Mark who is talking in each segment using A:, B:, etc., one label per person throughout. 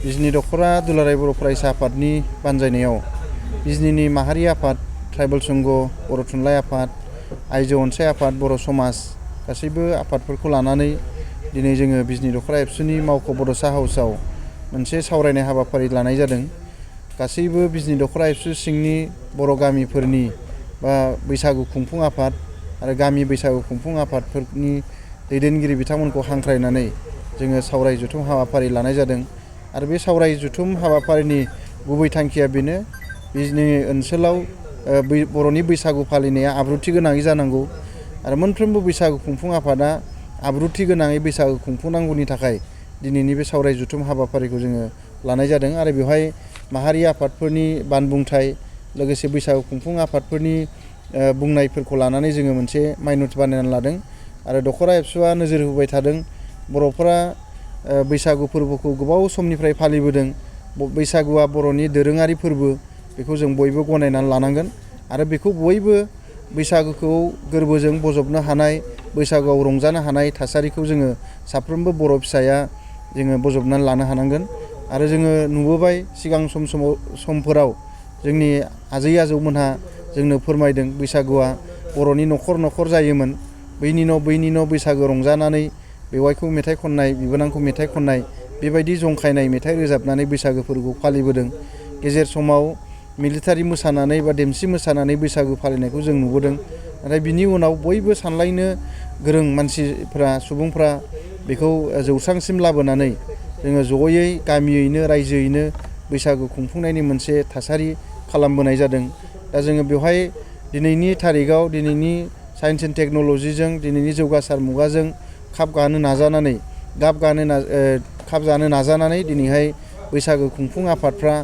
A: बिजनि दख'रा दुलाराय बर' फरायसा आफादनि बानजायनायाव बिजनिनि माहारि आफाद, ट्राइबेल संघ, बर' थुनलाइ आफाद, आइजो अनसाय आफाद, बर' समाज गासैबो आफादफोरखौ लानानै दिनै जोङो बिजनि दख'र एबसुनि मावख' बड'सा हाउसआव मोनसे सावरायनाय हाबाफारि लानाय जादों। गासैबो बिजनि दख'र एबसु सिंनि बर' गामिफोरनि बा बैसागु खुंफुं आफाद आरो गामि बैसागु खुंफुं आफादफोरनि दैदेनगिरि बिथांमोनखौ हांख्रायनानै जोङो सावराय जथुम हाबाफारि लानाय जादों। आरो बे सावराय जथुम हाबाफारिनि गुबै थांखिया बेनो, बिजनि ओनसोलाव बर'नि बैसागु फालिनाया आब्रुथि गोनाङै जानांगौ आरो मोनफ्रोमबो बैसागु खुंफुं आफादा आब्रुथि गोनाङै बैसागु खुंफुंनांगौनि थाखाय दिनैनि बे सावराय जथुम हाबाफारिखौ जोङो लानाय जादों। आरो बेवहाय माहारि आफादफोरनि बानबुंथाय लोगोसे बैसागु खुंफुं आफादफोरनि बुंनायफोरखौ लानानै जोङो मोनसे माइन'ट बानायनानै लादों। आरो दख'र एबसुआ नोजोर होबाय थादों, बर'फोरा बैसागु फोरबोखौ गोबाव समनिफ्राय फालिबोदों। बैसागुआ बर'नि दोरोङारि फोरबो, बेखौ जों बयबो गनायनानै लानांगोन आरो बेखौ बयबो बैसागुखौ गोरबोजों बजबनो हानाय, बैसागुआव रंजानो हानाय थासारिखौ जोङो साफ्रोमबो बर' फिसाया जोङो बजबनानै लानो हानांगोन। आरो जोङो नुबोबाय सिगां समफोराव जोंनि आजै आजौमोनहा जोंनो फोरमायदों बैसागुआ बर'नि न'खर न'खर जायोमोन। बैनि न' बैसागु रंजानानै बेवाइखौ मेथाइ खननाय, बिबोनांखौ मेथाइ खननाय, बेबायदि जंखायनाय मेथाइ रोजाबनानै बैसागु फोरबोखौ फालिबोदों। गेजेर समाव मिलिटारि मोसानानै बा देमसि मोसानानै बैसागु फालिनायखौ जों नुबोदों। नाथाय बिनि उनाव बयबो सानलायनो गोरों मानसिफ्रा, सुबुंफ्रा बेखौ जौस्रांसिम लाबोनानै जोङो जयै गामियैनो रायजोयैनो बैसागु खुंफुंनायनि मोनसे थासारि खालामबोनाय जादों। दा जोङो बेवहाय दिनैनि थारिखआव, दिनैनि साइन्स एन्ड टेक्न'लजिजों, दिनैनि जौगासार मुगाजों खाब जानो नाजानानै दिनैहाय बैसागु खुंफुं आफादफ्रा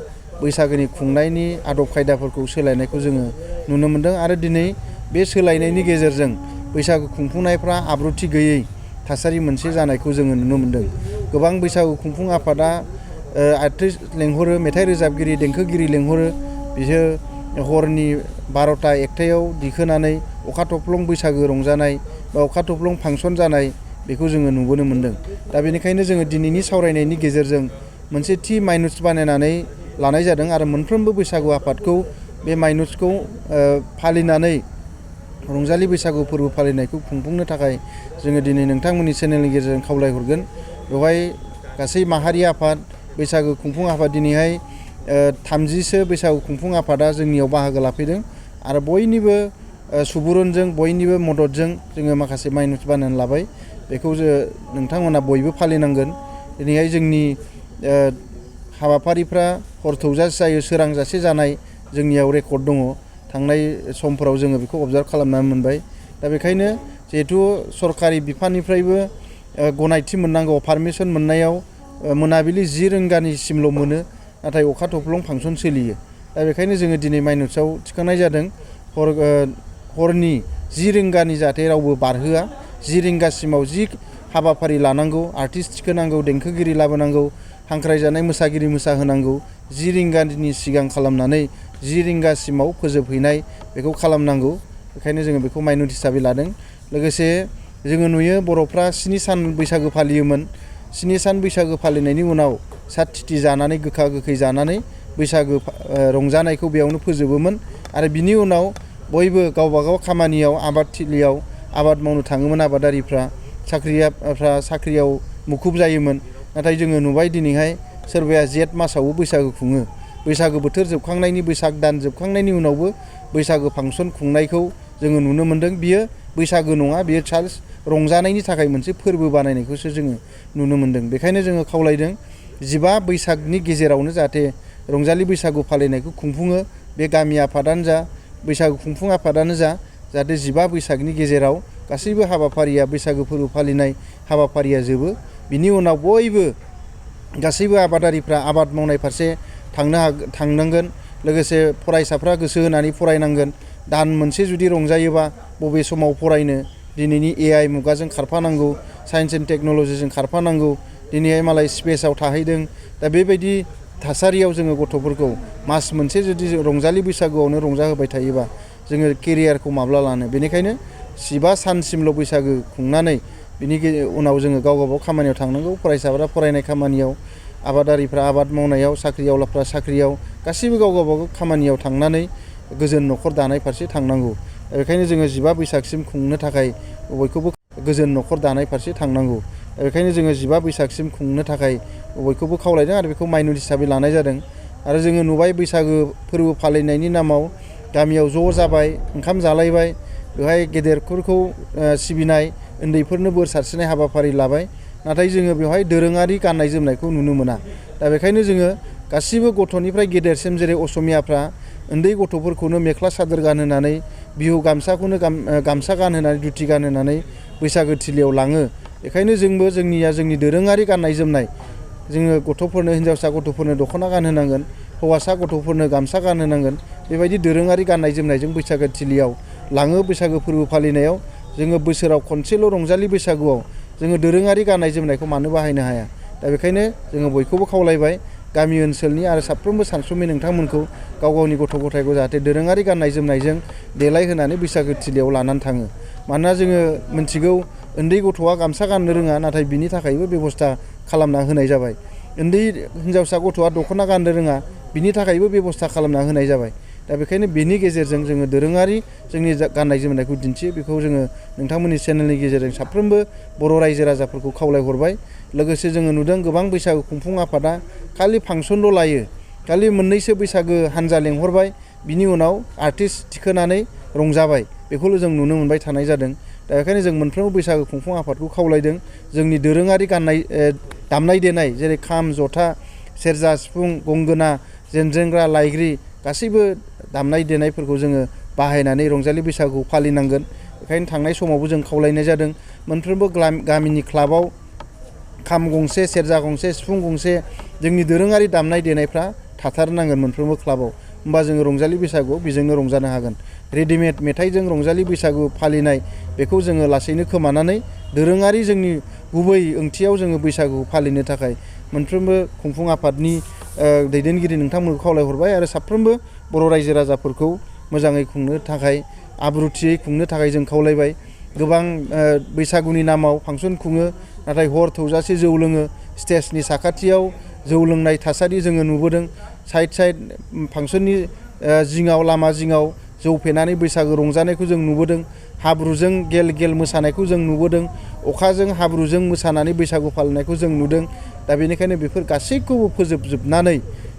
A: बैसागुनि खुंनायनि आदब खायदाफोरखौ सोलायनायखौ जोङो नुनो मोन्दों। आरो दिनै बे सोलायनायनि गेजेरजों बैसागु खुंफुंनायफ्रा आब्रुथि गैयै थासारि मोनसे जानायखौ जोङो नुनो मोन्दों। गोबां बैसागु खुंफुं आफादा आर्टिस्ट लेंहरो, मेथाइ रोजाबगिरि, देंखोगिरि लेंहरो। बिसोर हरनि 12टा 1टायाव दिखोनानै अखा थफ्लं बैसागु रंजानाय बा अखा थफ्लं फांसन जानाय, बेखौ जोङो नुबोनो मोन्दों। दा बेनिखायनो जोङो दिनैनि सावरायनायनि गेजेरजों मोनसे थि माइन'ट्स बानायनानै लानाय जादों आरो मोनफ्रोमबो बैसागु आफादखौ बे माइन'ट्सखौ फालिनानै रंजालि बैसागु फोरबो फालिनायखौ खुंफुंनो थाखाय जोङो दिनै नोंथांमोननि चेनेलनि गेजेरजों खावलायहरगोन। बेवहाय गासै माहारि आफाद, बैसागु खुंफुं आफाद, दिनैहाय 30सो बैसागु खुंफुं आफादा जोंनियाव बाहागो लाफैदों आरो बयनिबो सुबुरुनजों, बयनिबो मददजों जोङो माखासे माइन'ट्स बानायनानै लाबाय। बेखौ नोंथांमोना बयबो फालिनांगोन। दिनैहाय जोंनि हाबाफारिफ्रा हर थौजासे जायो, सोरांजासे जानाय जोंनियाव रेकर्ड दङ। थांनाय समफोराव जोङो बेखौ अबजार्भ खालामनानै मोनबाय। दा बेखायनो जिहेथु सरकारि बिफाननिफ्रायबो गनायथि मोननांगौ, पारमिसन मोननायाव मोनाबिलि 10 रिंगानिसिमल' मोनो, नाथाय अखा थफ्लं फांसन सोलियो। दा बेखायनो जोङो दिनै माइन'ट्सआव थिखांनाय जादों हरनि 10 रिंगानि जाहाथे रावबो बारहोआ। 10 रिंगासिमाव जि हाबाफारि लानांगौ, आर्टिस्ट थिखोनांगौ, देंखोगिरि लाबोनांगौ, हांख्रायजानाय मोसागिरि मोसाहोनांगौ, 10 रिंगानि सिगां खालामनानै 10 रिंगासिमाव फोजोबहैनाय, बेखौ खालामनांगौ। बेखायनो जोङो बेखौ माइन'ट हिसाबै लादों। लोगोसे जोङो नुयो बर'फ्रा 7 सान बैसागु फालियोमोन। 7 सान बैसागु फालिनायनि उनाव सात थिथि जानानै, गोखा गोखै जानानै बैसागु रंजानायखौ बेयावनो फोजोबोमोन। आरो बिनि उनाव बयबो गावबागाव खामानियाव, आबादथिलियाव आबाद मावनो थाङोमोन। आबादारिफ्रा, साख्रियाव मुखुब जायोमोन। नाथाय जोङो नुबाय दिनैहाय सोरबाया जेठ मासावबो बैसागु खुङो। बैसागु बोथोर जोबखांनायनि, बैसाग दान जोबखांनायनि उनावबो बैसागु फांसन खुंनायखौ जोङो नुनो मोन्दों। बियो बैसागु नङा, बियो रंजानायनि थाखाय मोनसे फोरबो बानायनायखौसो जोङो नुनो मोन्दों। बेखायनो जोङो खावलायदों 15 बैसागनि गेजेरावनो जाहाथे रंजालि बैसागु फालिनायखौ खुंफुङो। बे गामि आफादानो जा, बैसागु खुंफुं आफादानो जा, जाहाथे 15 बैसागनि गेजेराव गासैबो हाबाफारिया, बैसागु फोरबो फालिनाय हाबाफारिया जोबो। बिनि उनाव बयबो गासैबो आबादारिफ्रा आबाद मावनाय फारसे थांनांगोन। लोगोसे फरायसाफ्रा गोसो होनानै फरायनांगोन। दान मोनसे जुदि रंजायोबा बबे समाव फरायनो, दिनैनि AI मुगाजों खारफानांगौ, साइन्स एन्ड टेक्न'लजिजों खारफानांगौ। दिनैहाय मालाय स्पेसाव थाहैदों। दा बेबायदि थासारियाव जोङो गथ'फोरखौ मास मोनसे जुदि रंजालि बैसागुआवनो रंजाहोबाय थायोबा जोङो केरियारखौ माब्ला लानो? बेनिखायनो 15 सानसिमल' बैसागु खुंनानै बिनि उनाव जोङो गाव गावबाव खामानियाव थांनांगौ। फरायसाफ्रा फरायनाय खामानियाव, आबादारिफ्रा आबाद मावनायाव, साख्रिआवलाफ्रा साख्रियाव, गासैबो गाव गावबागाव खामानियाव थांनानै गोजोन न'खर दानाय फारसे थांनांगौ। बेखायनो जोङो 15 बैसागसिम खुंनो थाखाय बयखौबो गोजोन न'खर दानाय फारसे थांनांगौ। बेखायनो जोङो 15 बैसागसिम खुंनो थाखाय बयखौबो खावलायदों आरो बेखौ माइनर हिसाबै लानाय जादों। आरो जोङो नुबाय बैसागो फोरबो फालिनायनि नामाव गामियाव ज' जाबाय, ओंखाम जालायबाय, बेवहाय गेदेरफोरखौ सिबिनाय, उन्दैफोरनो बोर सारस्रिनाय हाबाफारि लाबाय। नाथाय जोङो बेवहाय दोरोङारि गाननाय जोमनायखौ नुनो मोना। दा बेखायनो जोङो गासिबो गथ'निफ्राय गेदेरसिम जेरै असमियाफ्रा उन्दै गथ'फोरखौनो मेख्ला सादोर गानहोनानै, बिहु गामसाखौनो गामसा गानहोनानै, धुति गानहोनानै बैसागो थिलियाव लाङो। बेखायनो जोंबो जोंनि दोरोङारि गाननाय जोमनाय, जोङो गथ'फोरनो, हिन्जावसा गथ'फोरनो दख'ना गानहोनांगोन, हौवासा गथ'फोरनो गामसा गानहोनांगोन। बेबायदि दोरोङारि गाननाय जोमनायजों बैसागो थिलियाव लाङो। बैसागो फोरबो फालिनायाव जोङो बोसोराव खनसेल' रंजालि बैसागुआव जोङो दोरोङारि गाननाय जोमनायखौ मानो बाहायनो हाया? दा बेखायनो जोङो बयखौबो खावलायबाय, गामि ओनसोलनि आरो साफ्रोमबो सानसुमै नोंथांमोनखौ गाव गावनि गथ' गथायखौ जाहाथे दोरोङारि गाननाय जोमनायजों देलायहोनानै बैसागो थिलियाव लानानै थाङो। मानोना जोङो मिथिगौ उन्दै गथ'आ गामसा गाननो रोङा, नाथाय बिनि थाखायबो बेबस्था खालामना होनाय जाबाय। उन्दै हिन्जावसा गथ'आ दख'ना गाननो रोङा, बिनि थाखायबो बेबस्था खालामना होनाय जाबाय। दा बेखायनो बेनि गेजेरजों जोङो दोरोङारि जोंनि गाननाय जोमनायखौ दिन्थियो। बेखौ जोङो नोंथांमोननि चेनेलनि गेजेरजों साफ्रोमबो बर' रायजो राजाफोरखौ खावलायहरबाय। लोगोसे जोङो नुदों गोबां बैसागु खुंफुं आफादा खालि फांसनल' लायो, खालि मोननैसो बैसागो हानजा लेंहरबाय, बिनि उनाव आर्टिस्ट थिखोनानै रंजाबाय, बेखौल' जों नुनो मोनबाय थानाय जादों। दा बेखायनो जों मोनफ्रोमबो बैसागो खुंफुं आफादखौ खावलायदों, जोंनि दोरोङारि दामनाय देनाय जेरै खाम, जथा, सेरजा, सिफुं, गंगोना, जेनजेंग्रा, लाइग्रि गासैबो दामनाय देनायफोरखौ जोङो बाहायनानै रंजालि बैसागुखौ फालिनांगोन। बेखायनो थांनाय समावबो जों खावलायनाय जादों, मोनफ्रोमबो गामिनि क्लाबाव खाम गंसे, सेरजा गंसे, सिफुं गंसे, जोंनि दोरोङारि दामनाय देनायफ्रा थाथारनांगोन मोनफ्रोमबो क्लाबाव। होमबा जोङो रंजालि बैसागुआव बेजोंनो रंजानो हागोन। रेडिमेड मेथाइजों रंजालि बैसागु फालिनाय, बेखौ जोङो लासैनो खोमानानै दोरोङारि जोंनि गुबै ओंथियाव जोङो बैसागु फालिनो थाखाय मोनफ्रोमबो खुंफुं आफादनि दैदेनगिरि नोंथांमोनखौ खावलायहरबाय। आरो साफ्रोमबो बर' रायजो राजाफोरखौ मोजाङै खुंनो थाखाय, आब्रुथियै खुंनो थाखाय जों खावलायबाय। गोबां बैसागुनि नामाव फांसन खुङो, नाथाय हर थौजासे जौ लोङो। स्टेजनि साखाथियाव जौ लोंनाय थासारि जोङो नुबोदों। साइड फांसननि जिङाव, लामा जिङाव जौ फेनानै बैसागु रंजानायखौ जों नुबोदों। हाब्रुजों गेल गेल मोसानायखौ जों नुबोदों। अखाजों हाब्रुजों मोसानानै बैसागु फालिनायखौ जों नुदों। दा बेनिखायनो बेफोर गासैखौबो फोजोबजोबनानै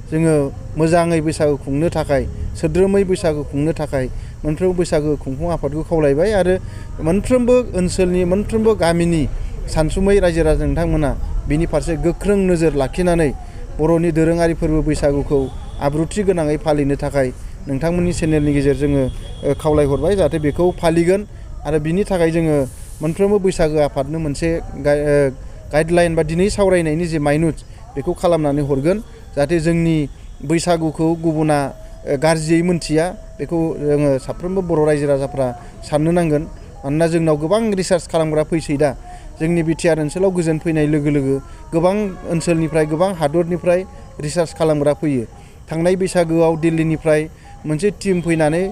A: जोङो मोजाङै बैसागु खुंनो थाखाय, सोद्रोमै बैसागु खुंनो थाखाय मोनफ्रोमबो बैसागु खुंफुं आफादखौ खावलायबाय। आरो मोनफ्रोमबो ओनसोलनि, मोनफ्रोमबो गामिनि सानसुमै रायजो राजा नोंथांमोना बिनि फारसे गोख्रों नोजोर लाखिनानै बर'नि दोरोङारि फोरबो बैसागुखौ आब्रुथि गोनाङै फालिनो थाखाय नोंथांमोननि चेनेलनि गेजेरजों जोङो खावलायहरबाय, जाहाथे बेखौ फालिगोन। आरो बिनि थाखाय जोङो मोनफ्रोमबो बैसागो आफादनो मोनसे गाइडलाइन बा दिनै सावरायनायनि जे माइनुट, बेखौ खालामनानै हरगोन, जाहाथे जोंनि बैसागुखौ गुबुना गाज्रियै मोनथिया। बेखौ जोङो साफ्रोमबो बर' रायजो राजाफ्रा साननो नांगोन। मानोना जोंनाव गोबां रिसार्च खालामग्रा फैसै दा। जोंनि बिटिआर ओनसोलाव गोजोन फैनाय लोगो लोगो गोबां ओनसोलनिफ्राय, गोबां हादरनिफ्राय रिसार्च खालामग्रा फैयो। थांनाय बैसागोआव दिल्लीनिफ्राय मोनसे टिम फैनानै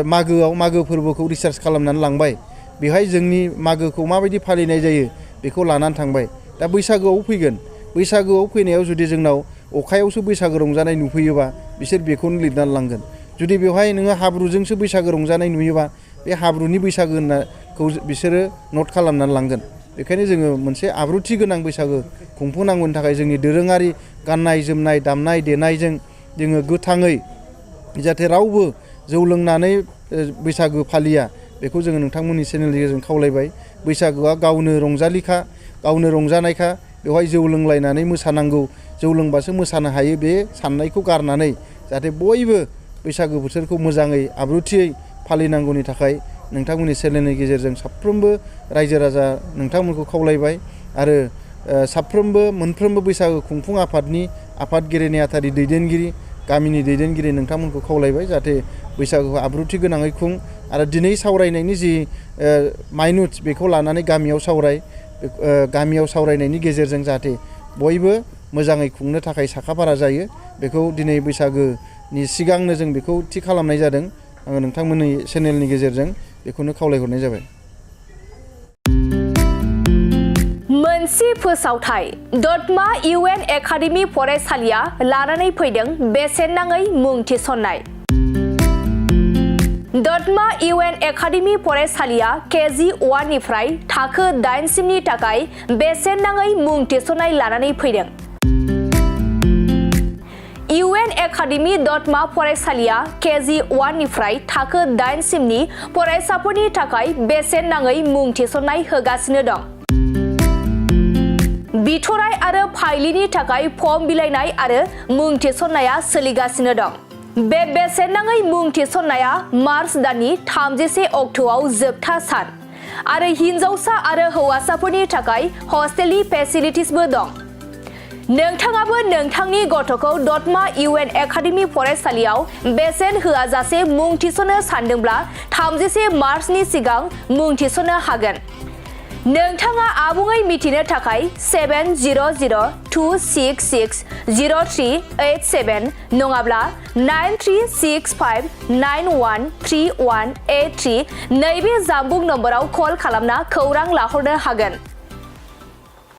A: मागो फोरबोखौ रिसार्च खालामनानै लांबाय। बेहाय जोंनि मागोखौ माबायदि फालिनाय जायो बेखौ लानानै थांबाय। दा बैसागोआव फैगोन, बैसागोआव फैनायाव जुदि जोंनाव अखायावसो बैसागो रंजानाय नुफैयोबा बिसोर बेखौनो लिरनानै लांगोन। जुदि बेवहाय नोङो हाब्रुजोंसो बैसागो रंजानाय नुयोबा बे हाब्रुनि बैसागो होननाखौ बिसोरो नट खालामनानै लांगोन। बेखायनो जोङो मोनसे आब्रुथि गोनां बैसागो खुंफुंनांगौनि थाखाय जोंनि दोरोङारि गाननाय जोमनाय, दामनाय देनायजों जोङो गोथाङै, जाहाथे रावबो जौ लोंनानै बैसागो फालिया, बेखौ जोङो नोंथांमोननि चेनेलनि गेजेरजों खावलायबाय। बैसागोआ गावनो रंजालिखा, गावनो रंजानायखा, बेवहाय जौ लोंलायनानै मोसानांगौ, जौ लोंबासो मोसानो हायो, बे साननायखौ गारनानै जाहाथे बयबो बैसागो बोथोरखौ मोजाङै आब्रुथियै फालिनांगौनि थाखाय नोंथांमोननि चेनेलनि गेजेरजों साफ्रोमबो रायजो राजा नोंथांमोनखौ खावलायबाय। आरो साफ्रोमबो मोनफ्रोमबो बैसागो खुंफुं आफादनि आफादगिरि नेहाथारि दैदेनगिरि, गामिनि दैदेनगिरि नोंथांमोनखौ खावलायबाय, जाहाथे बैसागुखौ आब्रुथि गोनाङै खुं। आरो दिनै सावरायनायनि जि माइनुट, बेखौ लानानै गामियाव गामियाव सावरायनायनि गेजेरजों जाहाथे बयबो मोजाङै खुंनो थाखाय साखाफारा जायो, बेखौ दिनै बैसागोनि सिगांनो जों बेखौ थि खालामनाय जादों। आङो नोंथांमोननि चेनेलनि गेजेरजों बेखौनो खावलायहरनाय जाबाय।
B: मोनसे फोसावथाय दतमा UN एकाडेमि फरायसालिया लानानै फैदों बेसेन नाङै मुं थिसननाय। दतमा UN एकाडेमि फरायसालिया KG 1 निफ्राय थाखो 8 सिमनि थाखाय बेसेन नाङै मुं थिसननाय लानानै फैदों। UN एकाडेमि दतमा फरायसालिया KG 1 निफ्राय थाखो 8 सिमनि फरायसाफोरनि थाखाय बेसेन नाङै मुं थिसननाय होगासिनो दं। बिथराय आरो फाइलिनि थाखाय फर्म बिलाइनाय आरो मुं थिसननाया सोलिगासिनो दं। बे बेसेन नाङै मुं थिसननाया मार्च दाननि 31 अक्ट'आव जोबथा सान आरो हिनजावसा आरो हौवासाफोरनि थाखाय हस्टेलनि फेसिलिटिसबो दं। नोंथाङाबो नोंथांनि गथ'खौ दतमा UN एकाडेमि फरायसालियाव बेसेन होआजासे मुं थिसननो सानदोंब्ला 31 मार्चनि सिगां मुं थिसननो हागोन। नोंथाङा आबुङै मिथिनो थाखाय 700266038 नङाब्ला 9365913183 नैबे जानबुं नम्बराव कल खालामना खौरां लाहरनो हागोन।